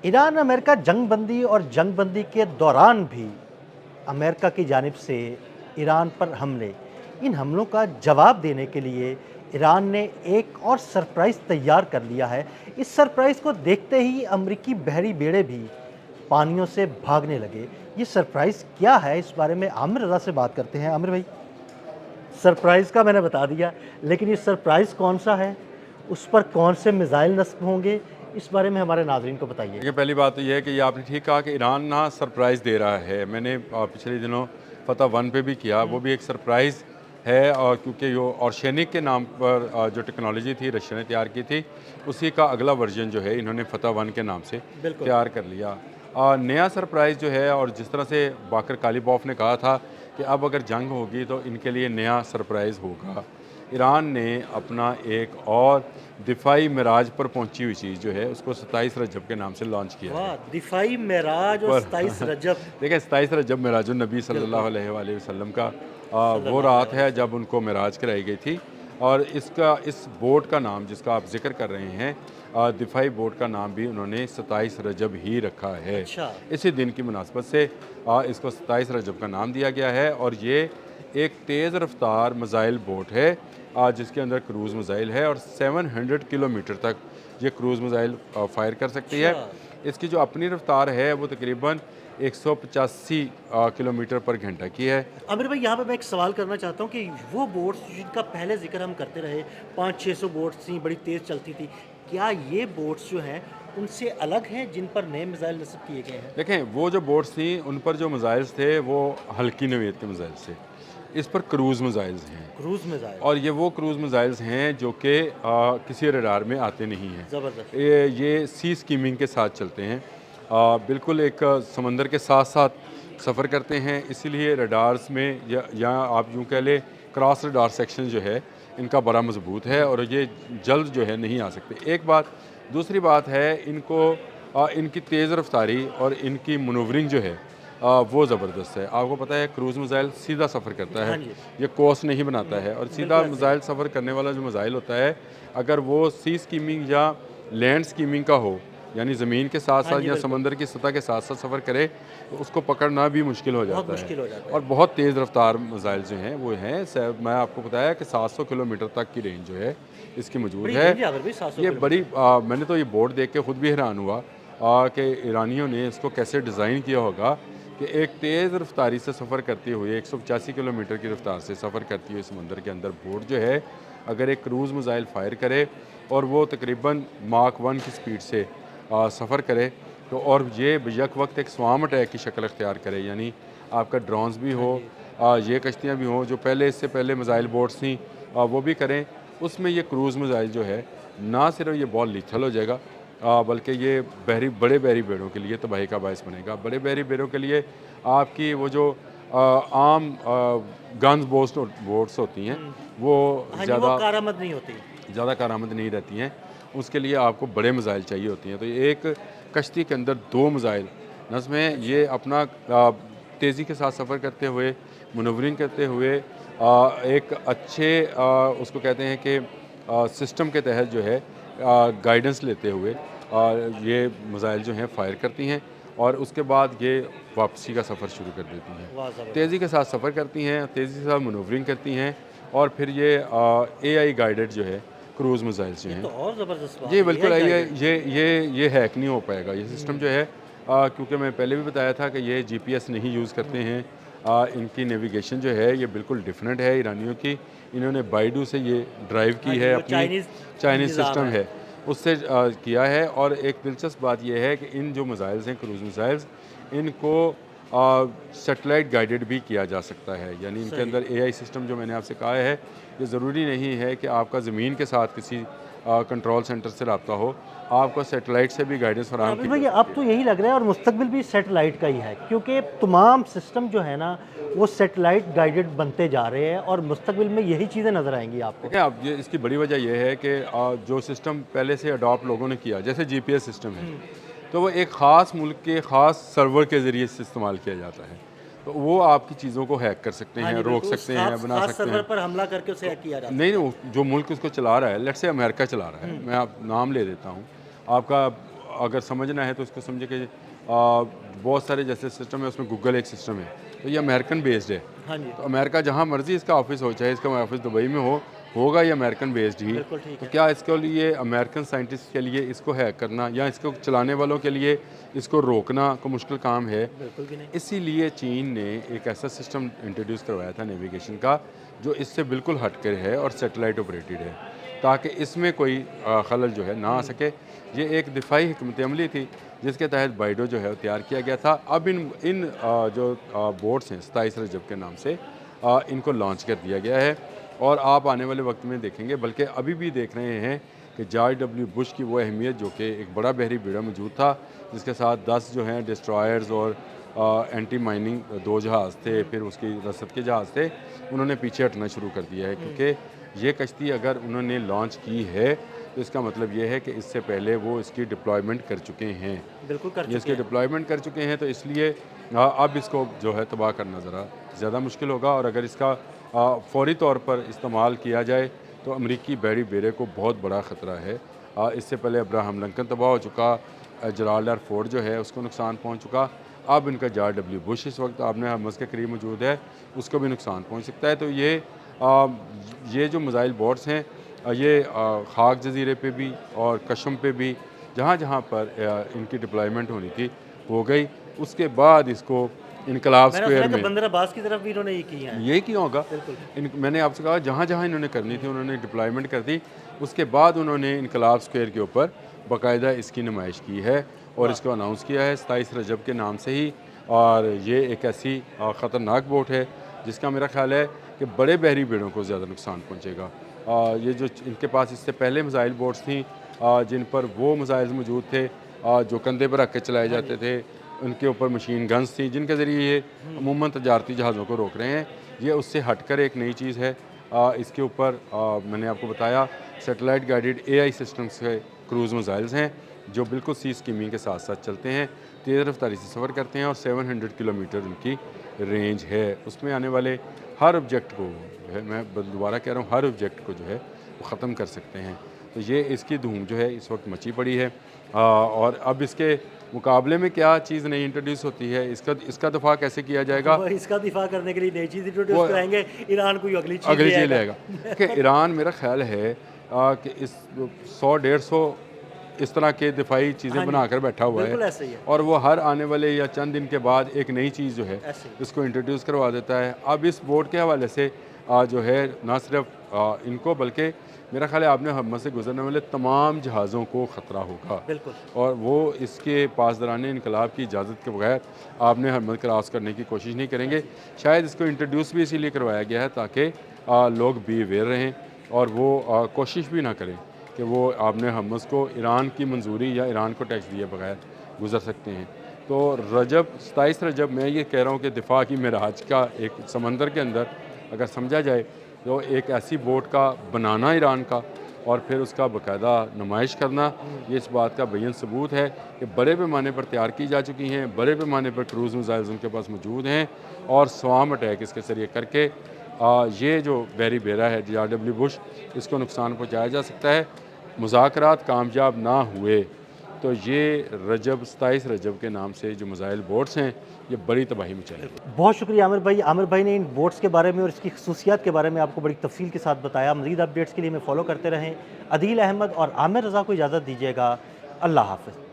Iran America जंगबंदी और जंगबंदी के दौरान भी अमेरिका की जानिब से ईरान पर हमले, इन हमलों का जवाब देने के लिए ईरान ने एक और सरप्राइज़ तैयार कर लिया है। इस सरप्राइज़ को देखते ही अमरीकी बहरी बेड़े भी पानियों से भागने लगे। ये सरप्राइज़ क्या है, इस बारे में आमिर रज़ा से बात करते हैं। आमिर भाई, सरप्राइज़ का मैंने बता दिया, लेकिन ये सरप्राइज़ कौन-सा है? उस पर कौन से मिसाइल नस्ब होंगे? इस बारे में हमारे नाज़रीन को बताइए। देखिए, पहली बात तो ये है कि ये आपने ठीक कहा कि ईरान ना सरप्राइज़ दे रहा है। मैंने पिछले दिनों फ़तह 1 पे भी किया, वो भी एक सरप्राइज़ है। और क्योंकि वो ऑर्शेनिक के नाम पर जो टेक्नोलॉजी थी रशिया ने तैयार की थी, उसी का अगला वर्जन जो है इन्होंने फ़तह 1 के नाम से बिल्कुल। तैयार कर लिया। नया सरप्राइज़ जो है, और जिस तरह से बाकर कालिबॉफ ने कहा था कि अब अगर जंग होगी तो इनके लिए नया सरप्राइज़ होगा। ईरान ने अपना एक और दिफाई मिराज पर पहुंची हुई चीज़ जो है उसको 27 रजब के नाम से लॉन्च किया है। वाह! दिफाई मेराज और पर 27 रजब। देखिए, 27 रजब मिराजुन नबी सल्लल्लाहु बिल्कुल, अलैहि वसल्लम का वो सल्लल्लाहु रात अलैहि है वसल्लम। जब उनको मिराज कराई गई थी। और इस बोट का नाम जिसका आप जिक्र कर रहे हैं, दिफाई बोट का नाम भी उन्होंने 27 रजब ही रखा है। अच्छा, इसी दिन की मुनासबत से इसको 27 रजब का नाम दिया गया है। और ये एक तेज़ रफ्तार मिज़ाइल बोट है जिसके अंदर क्रूज़ मिज़ाइल है, और 700 किलोमीटर तक ये क्रूज़ मिज़ाइल फायर कर सकती अच्छा। है। इसकी जो अपनी रफ्तार है वो तकरीबन 185 किलोमीटर पर घंटा की है। आमिर भाई, यहाँ पे मैं एक सवाल करना चाहता हूँ कि वो बोट्स जिनका पहले ज़िक्र हम करते रहे, 500-600 बोट्स थी, बड़ी तेज़ चलती थी। क्या ये बोट्स जो हैं, उनसे अलग हैं जिन पर नए मिसाइल नस्ब किए गए हैं? देखें, वो जो बोट्स थी उन पर जो मिज़ाइल्स थे वो हल्की नौइयत के मिज़ाइल्स थे। इस पर क्रूज़ मिज़ाइल्स हैं। क्रूज़ मिसाइल, और ये वो क्रूज़ मिज़ाइल्स हैं जो कि किसी रडार में आते नहीं हैं। ज़बरदस्त। ये सी स्कीमिंग के साथ चलते हैं। बिल्कुल एक समंदर के साथ-साथ सफ़र करते हैं, इसीलिए रडार्स में या आप यूँ कह लें क्रॉस रडार सेक्शन जो है इनका बड़ा मज़बूत है, और ये जल्द जो है नहीं आ सकते। एक बात, दूसरी बात है इनको इनकी तेज़ रफ्तारी और इनकी मनूवरिंग जो है वो ज़बरदस्त है। आपको पता है क्रूज़ मिज़ाइल सीधा सफ़र करता हाँ है, जी, ये कोर्स नहीं बनाता है। और सीधा बिल्कुल ऐसे ही। मिज़ाइल सफ़र करने वाला जो मिज़ाइल होता है, अगर वो सी स्कीमिंग या लैंड स्कीमिंग का हो, यानी ज़मीन के हाँ साथ-साथ जी, या बिल्कुल। समंदर की सतह के साथ-साथ सफ़र करे, तो उसको पकड़ना भी मुश्किल हो बहुत जाता है। मुश्किल हो जाता और है। बहुत तेज़ रफ़्तार मिज़ाइल जो हैं वो हैं, मैं आपको बताया कि 700 किलोमीटर तक की रेंज जो है इसकी मौजूद बड़ी है। रेंज है आमिर भाई, 700 ये बड़ी किलोमीटर। मैंने तो ये बोर्ड देख के खुद भी हैरान हुआ कि ईरानियों ने इसको कैसे डिज़ाइन किया होगा कि एक तेज़ रफ्तारी से सफ़र करते हुए 185 किलोमीटर की रफ्तार से सफ़र करती हुई समंदर के अंदर बोट जो है, अगर एक क्रूज़ मिज़ाइल फायर करे और वो तकरीबन माक 1 की स्पीड से सफ़र करे, तो और ये यक वक्त एक स्वाम अटैक की शक्ल अख्तियार करे, यानी आपका ड्रोन्स भी हाँ हो, जी। ये कश्तियाँ भी हों जो पहले इससे पहले मिज़ाइल बोट्स थी, वो भी करें। उसमें ये क्रूज़ मिज़ाइल जो है, ना सिर्फ ये बहुत लीथल हो जाएगा, बल्कि ये बड़े बहरी बेड़ों के लिए तबाही का बायस बनेगा। बड़े बहरी बेड़ों के लिए आपकी वो जो आम गन्स बोट्स होती हैं हुँ। वो हाँ जी, वो ज़्यादा कारामद नहीं होती। ज़्यादा कारामद नहीं रहती हैं। उसके लिए आपको बड़े मिज़ाइल चाहिए होती हैं। तो ये एक कश्ती के अंदर 2 मिज़ाइल नज़्म अच्छा, ये अपना तेज़ी के साथ सफ़र करते हुए, मनूवरिंग करते हुए, एक अच्छे उसको कहते हैं कि सिस्टम के तहत जो है गाइडेंस लेते हुए ये मिज़ाइल जो हैं फ़ायर करती हैं, और उसके बाद ये वापसी का सफ़र शुरू कर देती हैं। वाह तेज़ी ज़बरदस्त! के साथ सफ़र करती हैं, तेज़ी के साथ मनूवरिंग करती हैं, और फिर ये एआई गाइडेड जो है क्रूज़ मिज़ाइल्स जो ये हैं। तो और ज़बरदस्त जी, बात है, बिल्कुल एआई है। गाइडेड। ये हैक नहीं हो पाएगा। ये सिस्टम जो हुँ, है क्योंकि मैं पहले भी बताया था कि ये जीपीएस नहीं यूज़ करते हुँ। हैं। इनकी नेविगेशन जो है ये बिल्कुल डिफरेंट है ईरानियों की। इन्होंने बाइडू से ये ड्राइव हाँ की जी, है, जो अपनी चाइनीज़ चाइनीज़ निज़ाम सिस्टम है। है, उससे किया है। और एक दिलचस्प बात ये है कि इन जो मिज़ाइल्स हैं, क्रूज़ मिज़ाइल्स, इनको सैटेलाइट गाइडेड भी किया जा सकता है। यानी इनके सही। अंदर एआई सिस्टम जो मैंने आपसे कहा है, ये ज़रूरी नहीं है कि आपका ज़मीन के साथ किसी कंट्रोल सेंटर से रब्ता हो, आपको सैटेलाइट से भी गाइडेंस और फराहम अभी की जा भई अब सकती है। तो यही लग रहा है और मुस्तकबिल भी सैटेलाइट का ही है, क्योंकि तमाम सिस्टम जो है ना, वो सैटेलाइट गाइडेड बनते जा रहे हैं और मुस्तकबिल में यही चीज़ें नज़र आएँगी आपको। देखिए, अब ये इसकी बड़ी वजह ये है कि जो सिस्टम पहले से अडॉप्ट लोगों ने किया, जैसे जीपीएस सिस्टम है, हुँ। तो वो एक ख़ास मुल्क के ख़ास सर्वर के ज़रिए से इस्तेमाल किया जाता है। तो वो आपकी चीज़ों को हैक कर सकते हाँ हैं, जी, रोक बिल्कुल, उस सकते हैं, ख़ास बना ख़ास सकते सर्वर हैं। पर हमला करके उसे तो हैक किया जा नहीं, सकता है। नहीं, जो मुल्क उसको चला रहा है, लेट्स से अमेरिका चला रहा है, हुँ, मैं आप नाम ले देता हूँ। आपका अगर समझना है तो इसको समझे कि बहुत सारे जैसे सिस्टम है, उसमें गूगल एक सिस्टम है, तो ये अमेरिकन बेस्ड है। हाँ जी, तो अमेरिका जहाँ मर्जी इसका ऑफिस हो, चाहे इसका ऑफिस दुबई में होगा या अमेरिकन बेस्ड ही। बिल्कुल ठीक तो है। क्या इसके लिए अमेरिकन साइंटिस्ट के लिए इसको हैक करना या इसको चलाने वालों के लिए इसको रोकना को मुश्किल काम है। बिल्कुल भी नहीं। इसीलिए चीन ने एक ऐसा सिस्टम इंट्रोड्यूस करवाया था नेविगेशन का, जो इससे बिल्कुल हटकर है और सैटेलाइट ऑपरेटेड है, ताकि इसमें कोई खलल जो है ना आ सके। ये एक दिफाई हिकमत अमली थी जिसके तहत बाइडो जो है वो तैयार किया गया था। अब इन जो बोट्स हैं 27 रजब के नाम से इनको लॉन्च कर दिया गया है, और आप आने वाले वक्त में देखेंगे, बल्कि अभी भी देख रहे हैं कि जॉर्ज डब्ल्यू बुश की वो अहमियत, जो कि एक बड़ा बहरी बेड़ा मौजूद था जिसके साथ 10 जो हैं डिस्ट्रॉयर्स और एंटी माइनिंग 2 जहाज़ थे, फिर उसकी रसद के जहाज़ थे, उन्होंने पीछे हटना शुरू कर दिया है। क्योंकि ये कश्ती अगर उन्होंने लॉन्च की है तो इसका मतलब ये है कि इससे पहले वो इसकी डिप्लॉयमेंट कर चुके हैं। बिल्कुल कर ये चुके इसके हैं। डिप्लॉयमेंट कर चुके हैं, तो इसलिए अब इसको जो है तबाह करना ज़रा ज़्यादा मुश्किल होगा। और अगर इसका फौरी तौर पर इस्तेमाल किया जाए तो अमरीकी बहरी बेड़े को बहुत बड़ा ख़तरा है। इससे पहले अब्राहम लिंकन तबाह हो चुका, जराल्ड आर फोर्ड जो है उसको नुकसान पहुँच चुका, अब इनका जॉर्ज डब्ल्यू बुश इस वक्त आपने हमस के करीब मौजूद है, उसको भी नुकसान पहुँच सकता है। तो ये जो मिसाइल बोट्स हैं, ये खाक जजीरे पे भी और कशम पे भी जहाँ जहाँ पर इनकी डिप्लॉयमेंट होनी थी हो गई। उसके बाद इसको इनकलाब मैंने सुना स्क्वायर कि में बंदर अब्बास की तरफ भी इन्होंने ये किया है। ये क्यों होगा। बिल्कुल। मैंने आपसे कहा जहाँ जहाँ इन्होंने करनी थी उन्होंने डिप्लॉयमेंट कर दी। उसके बाद उन्होंने इनकलाब स्क्वायर के ऊपर बाकायदा इसकी नुमाइश की है और इसको अनाउंस किया है 27 रजब के नाम से ही। और ये एक ऐसी ख़तरनाक बोट है जिसका मेरा ख्याल है कि बड़े बहरी बेड़ों को ज़्यादा नुकसान पहुँचेगा। ये जो इनके पास इससे पहले मिसाइल बोट्स थी जिन पर वो मिसाइल मौजूद थे जो कंधे पर रख के चलाए जाते थे, उनके ऊपर मशीन गन्स थी जिनके ज़रिए ये अमूमन तजारती जहाज़ों को रोक रहे हैं। ये उससे हटकर एक नई चीज़ है। इसके ऊपर मैंने आपको बताया सैटेलाइट गाइडेड AI सिस्टम्स के क्रूज़ मिसाइल्स हैं जो बिल्कुल सी स्कीमिंग के साथ साथ चलते हैं, तेज़ रफ्तारी से सफ़र करते हैं और 700 किलोमीटर उनकी रेंज है। उसमें आने वाले हर ऑब्जेक्ट को जो है, मैं दोबारा कह रहा हूँ, हर ऑब्जेक्ट को जो है वो ख़त्म कर सकते हैं। तो ये इसकी धूम जो है इस वक्त मची पड़ी है। और अब इसके मुकाबले में क्या चीज़ नई इंट्रोड्यूस होती है, इसका दफ़ा कैसे किया जाएगा। वो इसका दिफा करने के लिए नई चीज़ इंट्रोड्यूस कराएंगे, ईरान कोई अगली चीज़ अगली ले चीज़ आएगा। लेगा कि ईरान मेरा ख्याल है कि इस 100-150 इस तरह के दिफाई चीज़ें हाँ जी, बनाकर बैठा हुआ बिल्कुल है ऐसे ही है। और वो हर आने वाले या चंद दिन के बाद एक नई चीज़ जो है ऐसे ही। इसको इंट्रोड्यूस करवा देता है। अब इस बोर्ड के हवाले से जो है ना सिर्फ इनको बल्कि मेरा ख्याल है आपने हम से गुजरने वाले तमाम जहाज़ों को ख़तरा होगा। बिल्कुल। और वो इसके पासदारान इनकलाब की इजाज़त के बगैर आपने हरमत क्रॉस करने की कोशिश नहीं करेंगे। शायद इसको इंट्रोड्यूस भी इसीलिए करवाया गया है ताकि लोग बी अवेयर रहें और वो कोशिश भी ना करें कि वो आपने हमस को ईरान की मंजूरी या ईरान को टैक्स दिए बगैर गुजर सकते हैं। तो रजब 27 रजब मैं ये कह रहा हूँ कि दिफा की मेराज का एक समंदर के अंदर अगर समझा जाए तो एक ऐसी बोट का बनाना ईरान का और फिर उसका बाकायदा नुमाइश करना, ये इस बात का बेयन सबूत है कि बड़े पैमाने पर तैयार की जा चुकी हैं, बड़े पैमाने पर क्रूज़ मिसाइल्स उनके पास मौजूद हैं और स्वाम अटैक इसके ज़रिए करके ये जो बहरी बेड़ा है जॉर्ज डब्ल्यू बुश, इसको नुकसान पहुँचाया जा सकता है। मुज़ाकरात कामयाब ना हुए तो ये 27 रजब के नाम से जो मिसाइल बोट्स हैं ये बड़ी तबाही मचाएंगे। बहुत शुक्रिया आमिर भाई। आमिर भाई ने इन बोट्स के बारे में और इसकी खसूसियात के बारे में आपको बड़ी तफसील के साथ बताया। मज़ीद अपडेट्स के लिए हमें फॉलो करते रहें। अदील अहमद और आमिर रज़ा को इजाज़त दीजिएगा। अल्लाह हाफ़िज़।